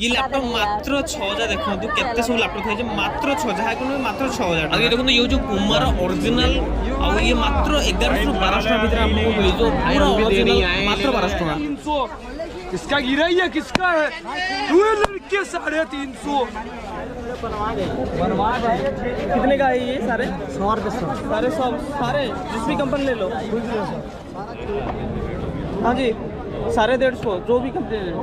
ये लैपटॉप मात्र 6000 देखो केते सब लैपटॉप है मात्र 6000 को मात्र 6000 ये देखो ये जो पुमार ओरिजिनल और ये मात्र 1100 1200 भीतर आपको मिल जो पूरा ओरिजिनल मात्र 1200 किसका गिरा है किसका है दो लड़के 350 कितने का है ये सारे 100 रुपये सारे सब सारे जिस भी कंपनी ले लो हाँ जी 150 जो भी कंपनी ले लो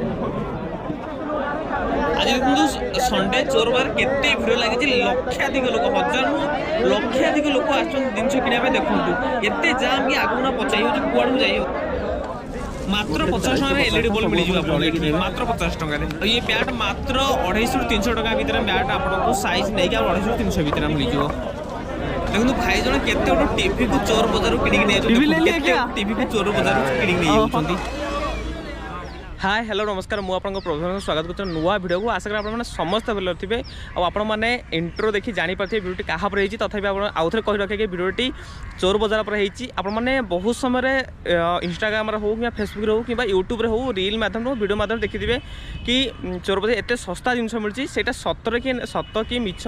आज देखो संडे चोर बार केते भिड़ लगी लक्षाधिक लोक हजार लक्षाधिक लोक आस किना देखते एते जाम कि आगु ना पचाई कुआड़ जाई मात्र 50 टका एलईडी बल्ब मिल जाए मात्र 50 टका ये बैट मात्र 250 300 टका भीतर बैट आपको साइज नहीं 250 300 भीतर मिल जाए देखो भाई जन केते गोटे टीवी को चोर बजार टीवी को चोर बजार किणी हाय हेलो नमस्कार मुझे आपको प्रथम स्वागत कर नुआ वीडियो को आशा करें आप समस्त भल थे आपने इंट्रो देखी जापारे भिडियोटी क्या रही तथापि आउ थे कही रखे कि भिडियोटी चोर बजार पर आपने बहुत समय इंस्टाग्राम हो कि फेसबुक हो कि यूट्यूब हो रील मध्यम वीडियो मध्यम देखिए कि चोर बजार एत सस्ता जिन मिली से सतर कि मिछ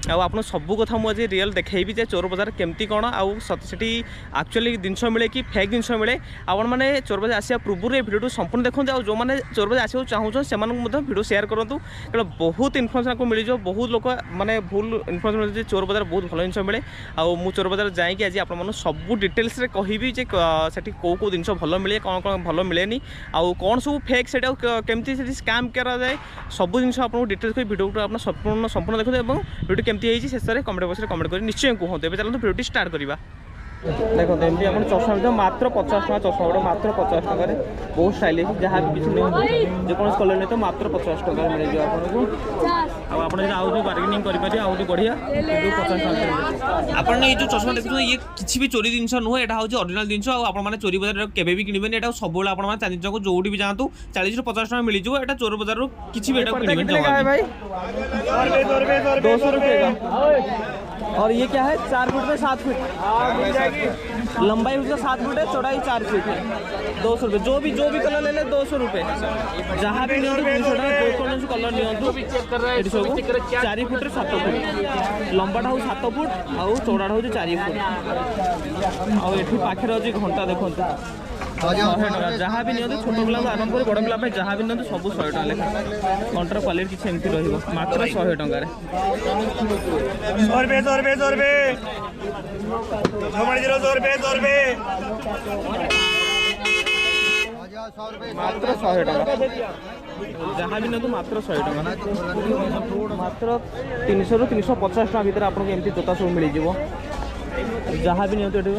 आपको सबू कथा मुझे रियल देखी जे चोर बजार केमती कौन आठी एक्चुअली जिनस मिले कि फेक जिनस मिले आपण मैंने चोर बजार आसा पूर्व भिडियो संपूर्ण देखते जो मैंने चोर बजार आसो चाहूँ से भिडियो शेयर करूँ क्या बहुत इनफर्मेशन आपको मिल जाए बहुत लोग मैंने भूल इनफर्मेशन मिले चोर बजार बहुत भल जिन मिले आउ चोर बजार जाकि आज आप सब डिटेल्स कहबी जे से कौ जिन भल मिले कौन कौन भल मिले आउ कौन सब फेक से केमती स्कैम कराए सब जिन आपको डिटेल्स कही भिडियो आप संपूर्ण देखते भिडियो केमती है शेष में कमेंट बॉक्स में कमेंट कर निश्चय कहते हैं चलते भिडियो स्टार्ट करवा देखो एमती आप चश्मा मात्र 50 टका चश्मा गोटे मात्र 50 टकर बहुत स्टाइलिश जहाँ भी किसी नहीं जेको कलर नहीं तो मात्र 50 टका मिल जाए आपको आप आउ बार्गेनिंग करेंगे आउ बढ़िया 50 टका आप जो चश्मा देखते ये किसी भी चोरी जिन नुह यहाँ हूँ ओरिजिनल जिन आपने चोरी बजार के भी किणवे यहाँ सब आप चांदी जो भी जातु 40 ରୁ 50 टका मिल जाए यहाँ चोर बजार किसी भी 200 रुपये का और ये क्या है 4 फुट में 7 फुट लंबाई उसका 7 फुट है चौड़ाई 4 फुट है 200 रुपये जो भी कलर ले ले 200 रुपये जहाँ भी नहीं 200 टका 200 कलर नहीं सब 4 फुट 7 फुट लंबाटा हूँ 7 फुट आउ चौड़ाटा हूँ 4 फुट आउ ये पाखे अच्छी घंटा देखो 100 टका जहाँ भी नहीं छोट पिला आरंभ कर बड़ पिला जहाँ भी नहीं सब 100 टका लेखा कंटर क्वालिटी किसी एमती मात्र 100 टकर 100 रुपये मात्र 100 टका जहाँ भी नहीं मात्र 100 टका मात्र 300 ରୁ 350 टका भीतर आपको एमती जोता सब मिल जाए जहाँ भी नहीं 300 ରୁ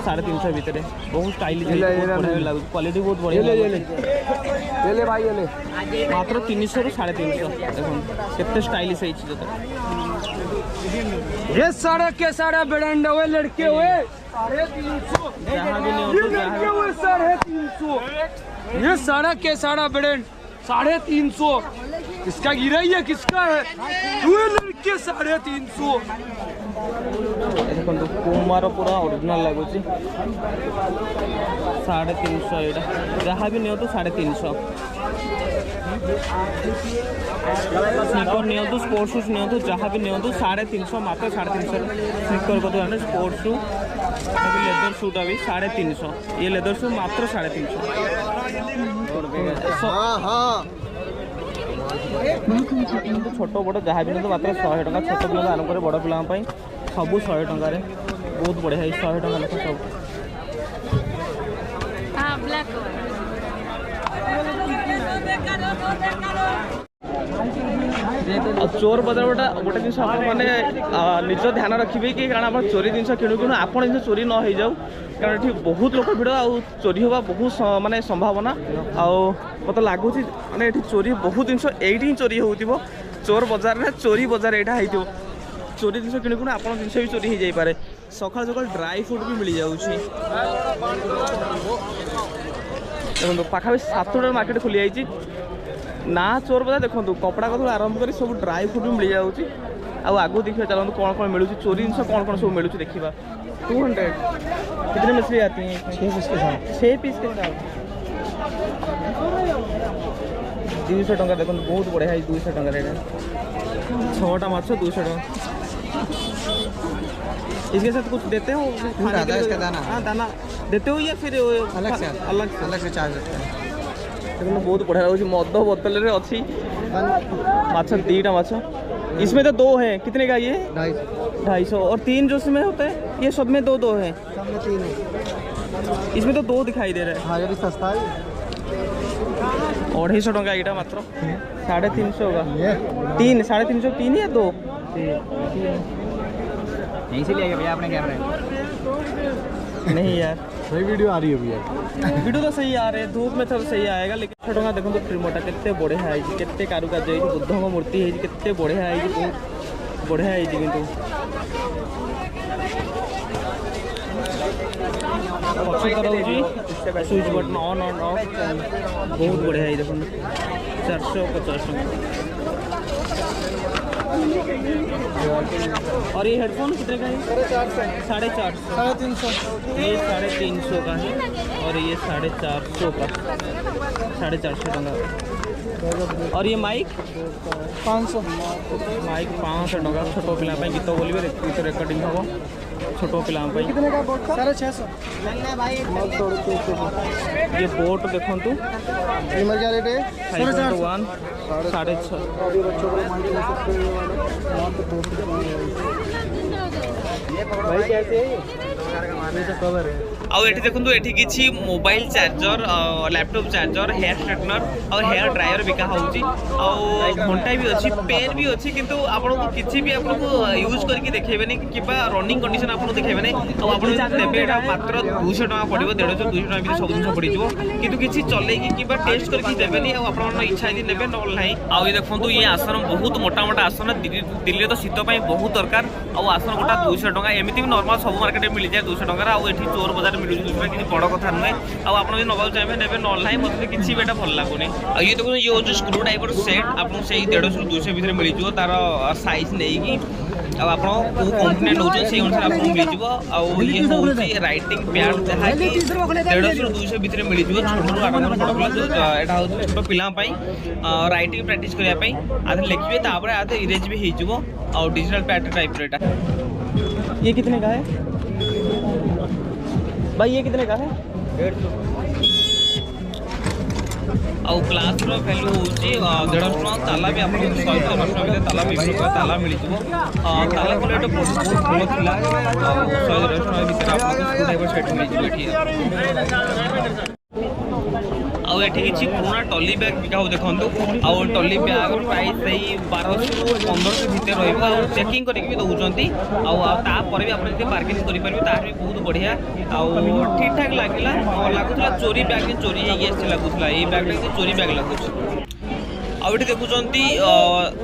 350 भीतर बहुत स्टाइलिश लगे क्वालिटी बहुत बढ़िया भाई मात्र 300 ରୁ 350 देखो कितने स्टाइलिश है जोता ये सारे के सारे ब्रांड हुए लड़के हुए 350 जहाँ भी नहीं हुए 350 ये सारा के सारा ब्रांड 350 किसका गिरा है किसका है दो लड़के 350 देखो पुमार पूरा ओरिजिनल लगुच 350 यहाँ जहाँ भी नहीं तो 350 स्निकर नहीं स्पोर्ट्स शूज नहीं जहाँ भी नहीं 350 मात्र 350 स्निकर को स्पोर्ट्स शू लेदर शूटा भी 350 ये लेदर शू मात्र 350 छोट बड़ जहाँ भी नहीं मात्र 100 टका छोट पिला आरम्भ कर बड़ पिला सब 100 टकर बहुत बढ़िया 100 टका लेखा सब चोर बजार गोटे जिन मैंने निज ध्यान रखिए कि कारण आप चोरी जिन किणु किणु आप जिन चोरी न हो जाऊ कारण ये बहुत लोक भिड़ आ चोरी हवा बहुत माने संभावना मत लगुच माने चोरी बहुत जिन ये चोरी हो चोर बजार में चोरी बजार यहाँ हो चोरी जिन किणु किणु आप जिन भी चोरी हो जाए सकाल सकाल ड्राई फ्रुट भी मिल जाऊँगी देखो पाखापी 7 मार्केट खोली जाइए ना चोर बजार देखो कपड़ा कतु आरंभ कर सब ड्राई फ्रुट भी मिल जाऊँगी आगू देखिए चलते कौन कौन मिलूँ चोरी जिन कौन कौन सब मिलूँ देखा 200 कितने मछली आती हैं 6 पीस के साथ 6 पीस के साथ 200 टंका देखो बहुत बढ़िया है 200 टंका रेट 6टा माछ 200 टंका। इसके साथ कुछ देते हो खाने के लिए? दाना? हाँ दाना देते हो या फिर अलग से चार्ज देते हैं? देखो बहुत बढ़िया है मद बोतल रे अच्छी माछ 2टा माछ। इसमें तो 2 हैं कितने का ये? 250 और 3 जो इसमें होते हैं ये सब में 2 है? सब में 3 है। इसमें तो 2 दिखाई दे रहा है। हाँ ये भी सस्ता है 250 टंका यहाँ मात्र 350 का 3 350 3 या 2 यहीं से लिया भैया अपने कैमरे नहीं यार सही वीडियो आ रही है भैया वीडियो तो सही आ रहे हैं धूप में तो सही आएगा लेकिन 6 टंका देखो ट्रिमोटा केते बढ़िया है केते कारुकार्य है बुद्ध मूर्ति है केते बढ़िया है बहुत बढ़िया है किंतु switch button on on off बहुत बढ़िया है देखो 450 टंका। और ये हेडफोन कितने का है? 450 350 ये 350 का है और ये 450 का 450 टंका। और ये माइक 500 माइक 500 टंका छोटो पिला गीत बोलिए गीत रेकर्डिंग हम छोटो पिला कितने का बोट 650 ये बोट देखो क्या रेट है 5.1 650 भाई कैसे आउ एठी देखंतु एठी किछि mobile charger laptop charger hair straightener और हेयर ड्रायर बिका होउची आउ घंटा भी अछि पेन भी अछि किंतु आपन को किछि भी आपन को यूज करके देखेबेनी किबा रनिंग कंडीशन आपन देखेबेनी आउ आपन देबे एटा मात्र 200 टका पड़िबो 150 200 टका भी सब दिन पड़ी जिवो किंतु किछि चलेगी किबा टेस्ट करके देबेनी आउ आपन इच्छा यदि नेबे नल नाही आउ ये देखंतु ये आसन बहुत मोटा मोटा आसन दिल्ली तो शीत पई बहुत दरकार आउ आसन गोटा 200 टका एमिति भी नॉर्मल सब मार्केट में मिल जाए 200 टका आउ एठी चोर बाजार मिलू दूसरा किसी बड़ कथा नुहे आपन जो नबाऊ चाहिए नेबे नल ना मतलब किसी भी भल लगुनि ये देखो ये जो स्क्रू ड्राइवर सेट आपको से 150 200 भितर मिल जाव तार साइज नहीं आप कंपनी नौ से अनुसार आपको मिल जाव ये हूँ राइटिंग पैड जहाँ कि 150 200 भितर मिल जाव छोट आरंभ बड़ पिला यहाँ हूँ छोट पिलापी राइटिंग प्रैक्टिस करने आधे लिखे तापर आधे इरेज भी हो डिजिटल पैड टाइप ये कितने का है भाई ये कितने का है 150 आउ ग्लास वैल्यू हूँ 150 टका ताला भी आप 150 टका ताला भी ताला मिल ताला क्वालिटी बहुत भल था 150 टका भितर आपको सेट मिल आउ एठी किछि पुराना टॉली बैग बिका हो देखंतु आउ टॉली बैग प्राइस सही 1200 1500 भितर रहइबो आउ चेकिंग करके भी दउचंती आउ ता पर भी आपण जे बार्गेनिंग करि परबे तार भी बहुत बढ़िया आउ ठीक ठाक लागिला लागुतला चोरी बैग चोरी हे गेस लागुतला ए बैग चोरी बैग लागुछ आउ एठी देखुचंती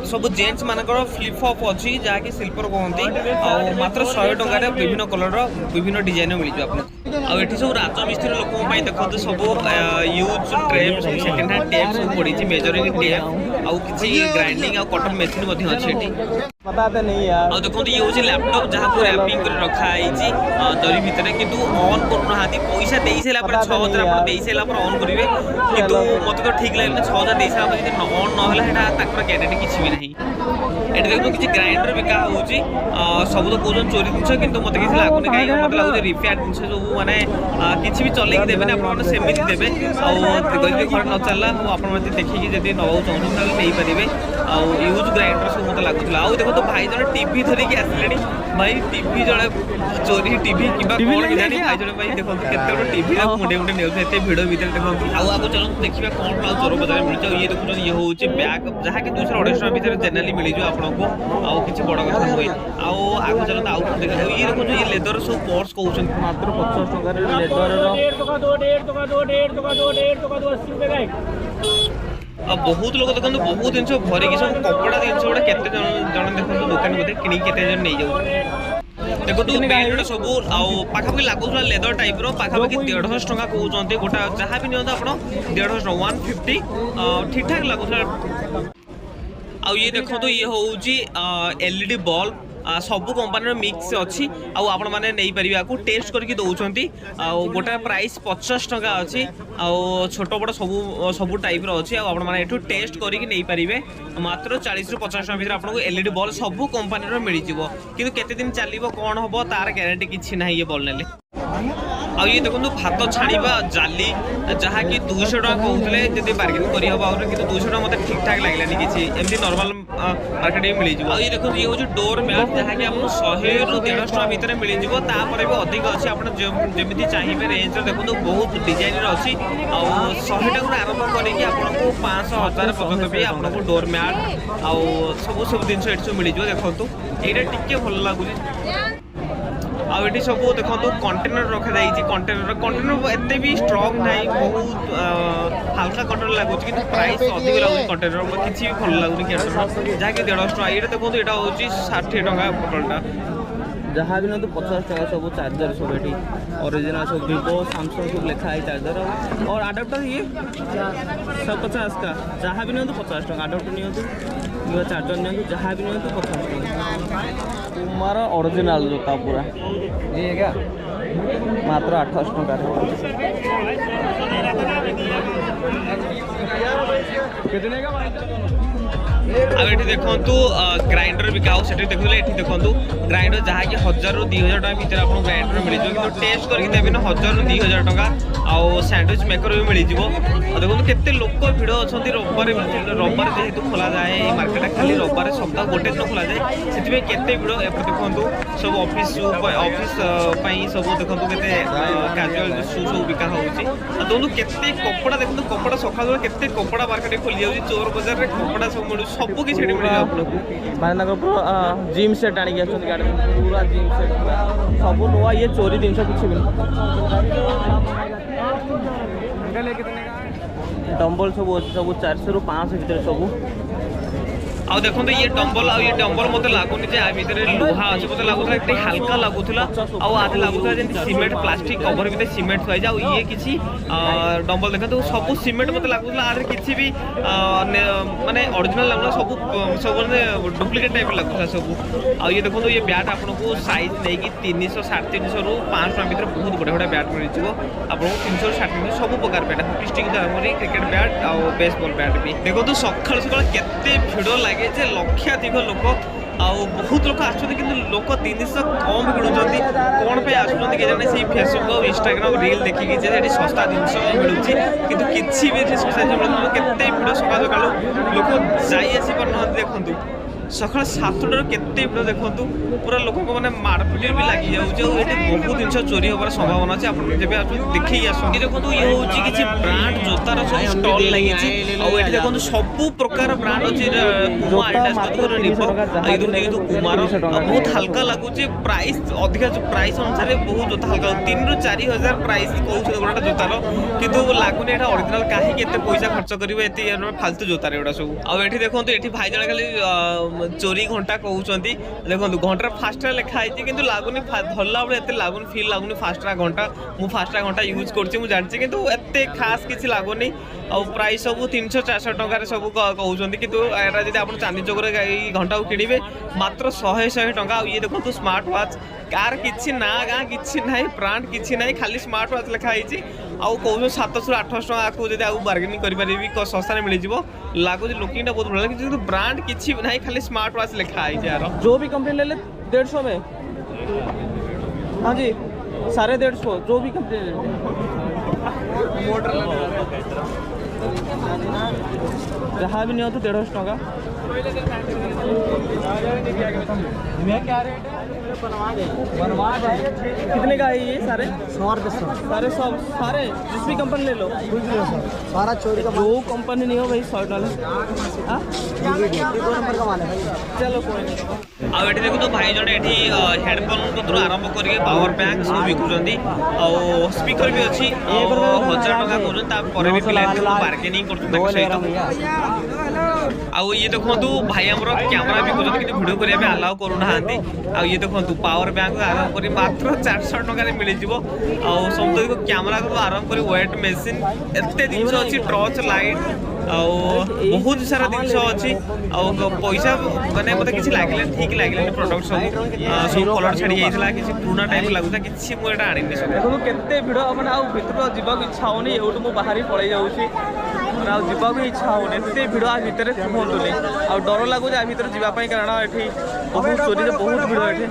सब जेंट्स मानकर फ्लिप फ्लॉप अछि जहा कि सिल्वर कहंती आउ मात्र 100 टका रे विभिन्न कलर रो विभिन्न डिजाइन मिल जो आपन आउ एठी सब राजमिस्त्री लोक पई देखंतु सब use trap second hand tape सब पड़ी छि मेजरिंग टेप आउ किछि ग्राइंडिंग आउ कटर मशीन मध्ये अछि एठी पता तो नहीं यार आउ देखंतु ये होछि लैपटॉप जहा को रैपिंग कर रखा आइ छि जरी भितरे किंतु ऑन करनु हाथी पैसा देई सेला पर 6000 आपण देई सेला पर ऑन करिवे किंतु मते तो ठीक लागले 6000 देई सेला पर जे ऑन न होला हेटा ताकर गारंटी किछि भी नहीं एठी देखो किछि ग्राइंडर बिका होछि सब तो कोजन चोरी दिन्छ किंतु मते किछि लागुनी काई मते लागु रिपेयर दिन्छ जो माने किछि भी चले के देबे ना आपण सेमिति देबे आउ गजबे खर न चलला आपण मते देखि कि जदी नबाउ चाहनु ताले नै परिबे आउ यूज ग्राइंडर सब मते लागुतला आउ देखो तो भाई जने टीवी धरि के आसलेनी भाई टीवी जने चोरी टीवी किबा कोन के जानी भाई जने भाई देखो केते बड़ टीवी रा मुंडे मुंडे नेउ एते भिडियो भीतर देखो आउ आगो चलो देखिबा कोन पा चोर बाजार मिल जाउ ये देखो ये होछि बैग जहा कि 200 250 भीतर जनरली मिल जाउ आपण को आउ किछि बड़ कथा होई आउ आगो चलो आउ देखो ये देखो ये लेदर सब पर्स कहउछन मात्र 50 टका रे लेदर रो 1.5 टका 80 रुपया अब बहुत लोग देखो बहुत जिन भरिक सब कपड़ा जिन गुड़ा केते जन देखो दुकान बोधे कि केते जन नहीं जाऊ देखो तू बेल्ट सब आउ पाखापाखि लागुला लेदर टाइप रो पाखापाखि 150 टका कहउचंते गोटा जहाँ भी नियंत आपण 150 150 ठीक ठाक लागुला आउ ये देखो तो ये होउची एलईडी बल्ब ସବୁ କମ୍ପାନୀର ମିକ୍ସ ଅଛି ଆଉ ଆପଣମାନେ ନେଇପାରିବେ ଆକୁ ଟେଷ୍ଟ କରିକି ଦେଉଛନ୍ତି ଆଉ ଗୋଟେ ପ୍ରାଇସ୍ 50 ଟଙ୍କା ଅଛି ଆଉ ଛୋଟ ବଡ଼ ସବୁ ଟାଇପ୍ର ଅଛି ଆଉ ଆପଣମାନେ ଏଠୁ ଟେଷ୍ଟ କରିକି ନେଇପାରିବେ ମାତ୍ର 40 ରୁ 50 ଟଙ୍କା ଭିତରେ ଆପଣଙ୍କୁ LED ବଲ୍ ସବୁ କମ୍ପାନୀର ମିଳିଯିବ କିନ୍ତୁ କେତେ ଦିନ ଚାଲିବ କ'ଣ ହେବ ତାର ଗ୍ୟାରେଣ୍ଟି କିଛି ନାହିଁ ଏ ବଲ୍ ନେଲେ। ଆଉ ଇଏ ଦେଖନ୍ତୁ ଭାତ ଛାଣିବା ଜାଲି ଯାହାକି 200 ଟଙ୍କା କହୁଥିଲେ ଯଦି ବାର୍ଗେନିଂ କରିହେବ ଆଉ କିନ୍ତୁ 200 ଟଙ୍କା ମୋତେ ଠିକ୍ ଠାକ୍ ଲାଗିଲାନି କିଛି ଏମିତି ନର୍ମାଲ ମାର୍କେଟରେ ମିଳିଯିବ। ଆଉ ଇଏ ଦେଖନ୍ତୁ ଇଏ ହେଉଛି ଡୋର୍ ମ୍ୟାଟ୍ ଯାହାକି ଆପଣଙ୍କୁ 100 ରୁ 150 ଟଙ୍କା ଭିତରେ ମିଳିଯିବ ତାପରେ ବି ଅଧିକ ଅଛି ଆପଣ ଯେମିତି ଚାହିଁବେ ରେଞ୍ଜରେ ଦେଖନ୍ତୁ ବହୁତ ଡିଜାଇନର ଅଛି ଆଉ 100 ଟଙ୍କାରୁ ଆରମ୍ଭ କରିକି ଆପଣଙ୍କୁ 500 1000 ପର୍ଯ୍ୟନ୍ତ ବି ଆପଣଙ୍କୁ ଡୋର୍ ମ୍ୟାଟ୍ ଆଉ ସବୁ ଜିନିଷ ଏଠି ସବୁ ମିଳିଯିବ। ଦେଖନ୍ତୁ ଏଇଟା ଟିକେ ଭଲ ଲାଗୁଛି ଆଉ ଏଠି ସବୁ ଦେଖନ୍ତୁ କଣ୍ଟେନର ରଖାଯାଇଛି କଣ୍ଟେନର ଏତେ ବି ଷ୍ଟ୍ରଙ୍ଗ ନାହିଁ ବହୁତ ହାଲକା କଣ୍ଟେନର ଲାଗୁଛି କିନ୍ତୁ ପ୍ରାଇସ୍ ଅଧିକ ଲାଗୁଛି କଣ୍ଟେନର କିଛି ବି ଭଲ ଲାଗୁନି କଣ୍ଟେନର ଯାହାକି 150 ଟଙ୍କା ଏଇଟା ଦେଖନ୍ତୁ ଏଇଟା ହେଉଛି 60 ଟଙ୍କା ବୋଟଲଟା जहाँ भी ना तो 50 टका सब चार्जर सब ये ओरिजिनल सब वीवो सैमसंग सब लिखा है चार्जर और अडाप्टर ये 150 का जहाँ भी नहीं तो 50 टका अडाप्टर नहीं तो चार्जर नहीं जहाँ भी नहीं तो 50 टका तुम्हारा ओरिजिनल जूता पूरा ये क्या मात्र 28 टका कितने का अब ये देखु ग्राइंडर बिका से देखुले ये देखु ग्राइंडर जहाँकि 1000 ରୁ 2000 टका भितर आपको ग्राइंडर मिल जाए कि टेस्ट करके देवे ना 1000 ରୁ 2000 टका आउ सैंडविच मेकर भी मिल जाए। देखो केते लोक भिड़ अच्छा रविवार जेहेतु खोला जाए मार्केट खाली रविवार सप्ताह गोटे दिन खोला जाए से केते भिड़ एपटे देखु सब ऑफिस सब देखो केते कैजुअल शू सब बिका होउची देखो केते कपड़ा देखो कपड़ा सकाळ केते कपड़ा मार्केट खोली जाउची चोर बाजार रे कपड़ा सब मिलू सब किसी मिल जाए आपको माने पूरा जिम सेट आनी गाड़ी पूरा जिम सेट सब नुआ ये चोरी जिन किसी भी डम्बल सब सब 400 ରୁ 500 भर सब आउ देखो ये डम्बल मत लगुनि भितर लुहा अच्छे मतलब लगुला हल्का लगुला आधे लगुला सीमेंट प्लास्टिक कवर भी सीमेंट थुआई ये किसी डम्बल देखो सब सीमेंट मत लगुला आधे किसी भी माने ओरिजिनल लगुला सब सब डुप्लिकेट टाइप लगुला सब आ ये देखो ये बैट आपको साइज नहीं कि 300 350 ରୁ 500 टका भर बहुत बढ़िया बढ़िया बैट मिल जाए आपको 300 ରୁ 350 सब प्रकार bat hockey stick cricket bat आ बेसबॉल बैट भी देखो सकाल सकाल केते भिड़ लगे जे लक्षाधिक लोक बहुत लोक आसुँच कि लोक 300 कम किणुंट कौन पे आसुँच के जाने से फेसबुक और इंस्टाग्राम रील देखिए सस्ता जिनस मिलूँ कि किसी भी सस्ता जिन मिलूँ केते भिड़ सकाल सकाल लोक जासी पार देखु सकाल 7टार केते भिड़ देखु पूरा लोक मैंने मारपिट भी लगी जाऊँगी बहुत जिन चोरी होवार संभावना अच्छे आप देखिए आसुँगी देखो ये हूँ किसी ब्रांड जोतार सब स्टल लगी देखो सब प्रकार ब्रांड अच्छे कुमार बहुत हल्का लगुच प्राइस अधिका प्राइस अनुसार बहुत जोता हल्का 3 ରୁ 4000 प्राइस कहते गोटा जोतार कि लगुनि यहाँ ओरिजिनल कहीं पैसा खर्च करेंगे फालतू जोतार एगुड़ा सब आठ देखो ये भाई जन खाली चोरी घंटा कहते देखो घंटार फास्टा लिखाई कि लगुनि धरला बेले एत लगुनि फिल लगुनि फास्टा घंटा मुझे फास्टा घंटा यूज कर जानी कि एत खास किसी लगुनि आ प्राइस सब 300 400 टकर सब कहते कि आप चांदी चौक घंटा किणवे मात्र 100 टका ये देखो स्मार्ट वाच कार किसी ना गाँ किसी ना ब्रांड किसी ना खाली स्मार्ट वाच लिखाई आउ कौन 700 ରୁ 800 टका को बार्गेनिंग करें सस्ता मिल जाए लगुच लुकिंग बहुत भल लगे ब्रांड किसी भी ना खाली स्मार्ट वाच लिखाई यार जो भी कंपनी ले ले 150 में हाँ जी 150 जो भी कंपनी ले मोटर जहाँ भी नहीं हो तो 150 टका कितने का है ये सारे 100 सारे जिस भी कंपनी ले लो सारा चोरी का जो कंपनी नहीं हो भाई 100 डॉलर चलो कोई नहीं आ देखो तो भाई जन ये हेडफोन कतरू आरंभ करके पावर बैंक सब बिकुंट आ स्पीकर भी अच्छी 1000 टका कहते भी पिला बार्गेनिंग कर ये देखो भाई आम कैमेरा भी कि भिडियो करने आलाउ करूना ये देखो पावर बैंक आरंभ कर मात्र 400 टका मिल जाए समझ कैमेरा को आरंभ कर वेट मेसीन एत जिन अच्छी टर्च लाइट बहुत सारा जिन अच्छी पैसा माने मत कि लगे ठीक लगे प्रडक्ट सब सब कलर छाड़ी जाता किसी पुराना टाइप लगुता कि मुझे आनी देखो केते भिड़ मैंने आउ भर जावाक इच्छा होनी एवं मुझे बाहरी पलि जाऊँगी जावाक इच्छा होनी एत भिड़ आ भितर कहतुनि आ डर लगुच आ भर जावाई कारण ये बहुत चोरी बहुत भिड़ ये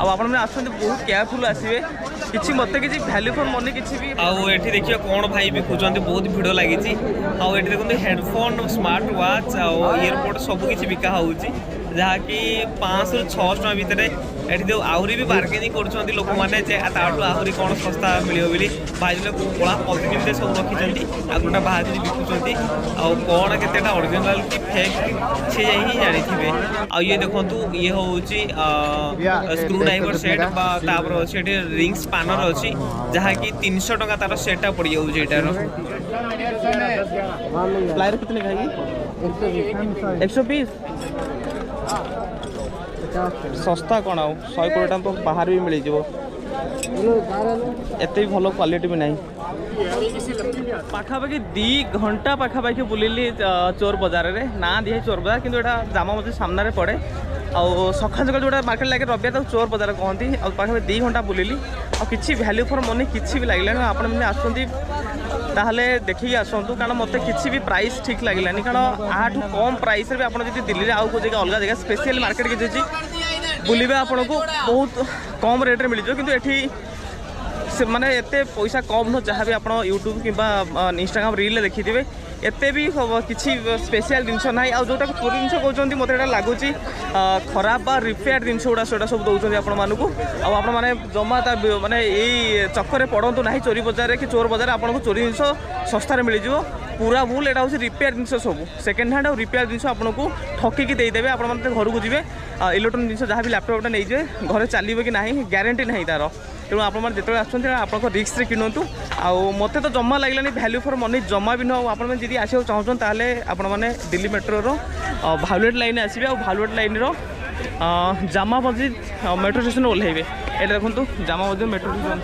आपने आसते बहुत केयरफुल आसवे किसी मत कि भैल्यू फॉर मनी किसी भी आउ देखिए कौन भाई बिकुंट बहुत भिड़ लगी देखते हेडफोन स्मार्ट वाच इयरपोड सबकि बिका हो जहाँकि 500 ରୁ 600 ଟଙ୍କା ଭିତରେ ଏଠି जो आहरी भी बार्गेनिंग कर लोक मैंने आहरी कौन सस्ता मिले बोली भाई कला पॉजिटिव सब रखी आगुटा बाहर बिकुंट कौन के ओरिजिनल कि फेक से ही जानी आ ये देखो ये हूँ स्क्रू ड्राइवर सेट अच्छे रिंग स्पानर अच्छी जहाँकि 300 टଙ୍କା तार सेटा पड़ जाऊँटार प्लायर कितने खाएगी 120 सस्ता कौन आ 100 कोटी तो बाहर भी मिल जाव एत भल क्वालिटी भी नहीं पाखापाखि 2 घंटा पाखापाखि बुलिली चोर बजार में ना दिए चोर बजार किंतु एटा जामा मस्जिद सामने पड़े आउ सकाल सकाल जो मार्केट लगे रबिया तो चोर बजार कहती पाखापाखि 2 घंटा बुलिली आ किसी भैल्यू फॉर मनी किसी भी लगे आपने आसुँच ताहले देखिए आसतु कारण मत किसी भी प्राइस ठीक लगे कारण आठू कम प्राइस भी आप दिल्ली आउ को जगह अलग जगह स्पेशल मार्केट किसी अच्छी बुलवा आपन को बहुत कम रेट्रे मिल जाए किंतु एठी से माने एते पैसा कम न जहाँ भी आप यूट्यूब कि इंस्टाग्राम रील देखिथे एते भी किसी स्पेशल जिनस ना आ जोटा चोरी जिन कहते मत लगुच खराब रिपेयर जिन गुड़ा से सब दौरान आपण मैंने जमा माने यही चक्कर पड़तु ना चोरी बजार कि चोर बजार आपको चोरी जिन सस्तार मिल पूरा भूल एटा हूँ रिपेयर जिन सब सेकेंड हैंड और रिपेयर जिन आपको ठकिकी देदेवे आप घर को जी इलेक्ट्रोनिक जिन जहाँ भी लैपटॉप नहीं जाए घरे चलो कि ना ग्यारंटी ना तार तेणु आपते आसते आप रिस्क रे किणु मत तो जमा लगे भैल्यू फॉर मनी जमा भी नुह आपने जी आसा चाहूँ ताले आपने दिल्ली मेट्रोर भाउलेट लाइन आसवे और भाउलेट line Jama Masjid metro station ओह्लैबे ये देखो जामा मस्जिद मेट्रो स्टेशन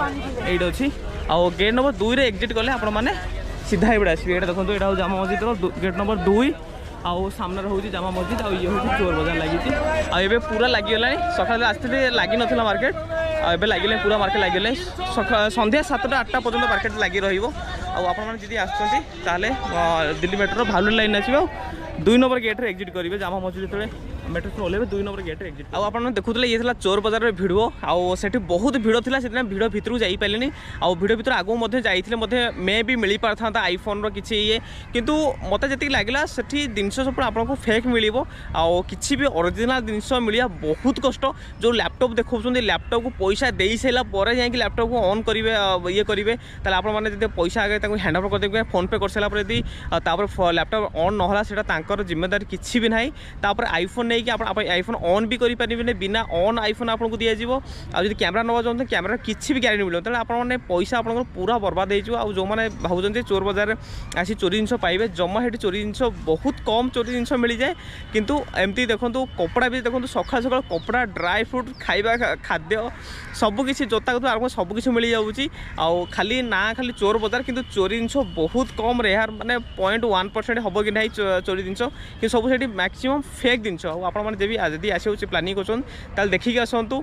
ये अच्छी आउ गेट नंबर 2 रे एग्जिट कले आपने सीधा ये आसवे ये देखो यहाँ जामा मस्जिद गेट नंबर 2 आउ सामने हूँ जामा मस्जिद और ये हूँ चोर बजार लगी आबे पूरा लगिगला सकाल आसते लगी ना मार्केट आबे लगे पूरा मार्केट लगे संध्या 7टा 8टा पर्यटन मार्केट लगी रही आसते दिल्ली मेट्रो भाउलेट लाइन आसो 2 नंबर गेट रे एग्जिट करेंगे जामा मस्जिद जो मेट्रो से ओह्लैबे 2 नंबर गेट रे एग्जिट आपने देखुले ये चोर बजार में भिड़ आठ बहुत भिड़ था से भिड़ भितर जापारे आउ भिड़ भर आगू जाते मे भी मिल पार था आईफोन किसी ये किंतु मत जी लगे से जिन सब आपको फेक मिल कि भी ओरिजिनल जिनस मिलिया बहुत कष्ट जो लैपटॉप देखते लैपटॉप को पैसा दे सारा जा लैपटॉप को ऑन करेंगे ये करेंगे आपने पैसा आगे हैंड ओवर करदे फोन पे कर सारापर यदि लैपटॉप ऑन नहला से जिम्मेदारी किसी भी ना आईफोन नहीं कि आप आईफोन ऑन भी करें बिना ऑन आईफोन आपको दिज्व आदि कैमेरा नवा चाहते कैमेरा किसी भी ग्यारंटी मिले तेनाली आपने पैसा आप पूरा बर्बाद हो जो मैंने भावुँ चोर बजार आसी चोरी जिन पाइबे जमा हे चोरी जिन बहुत कम चोरी जिन मिल जाए किंतु एमती देखो कपड़ा भी देखो सकाल सकाल कपड़ा ड्राई फ्रुट खाଇବା खाद्य सबकि जोता कतु आरम्भ सबकि मिल जाऊँगी खाली ना खाली चोर बजार किंतु चोरी जिन बहुत कम रेयर माने 0.1% हम कि नहीं चोरी जिन कि सब से मैक्सिमम फेक जिन आपने जब आस प्लानिंग कर देखिए आसतु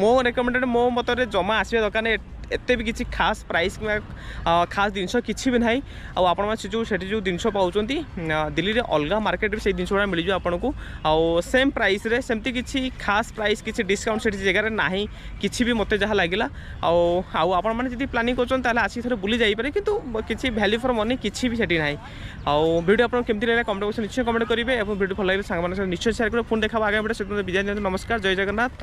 मो रेकमेंडेड मो मतरे जमा आसवा दरकार एत भी किसी खास प्राइस कि खास जिनस किसी भी ना आप जो जिन पाँच दिल्ली में अलग मार्केट से जिन गुड़ा मिल आपको सेम प्राइस रे सेमती किसी खास प्राइस किसी डिस्काउंट से जगह ना किसी भी मत जहाँ लगे आपने प्लानिंग कर आसिक थे बुली जापे कि किसी भैल्यू फॉर मनी किसी भी सेठी ना वीडियो आपको केमती लगे कमेंट बॉक्स निश्चय कमेंट करेंगे वीडियो भल लगे सांग निश्चय शेयर करें पुणी देखा आगे वीडियो विजय नमस्कार जय जगन्नाथ।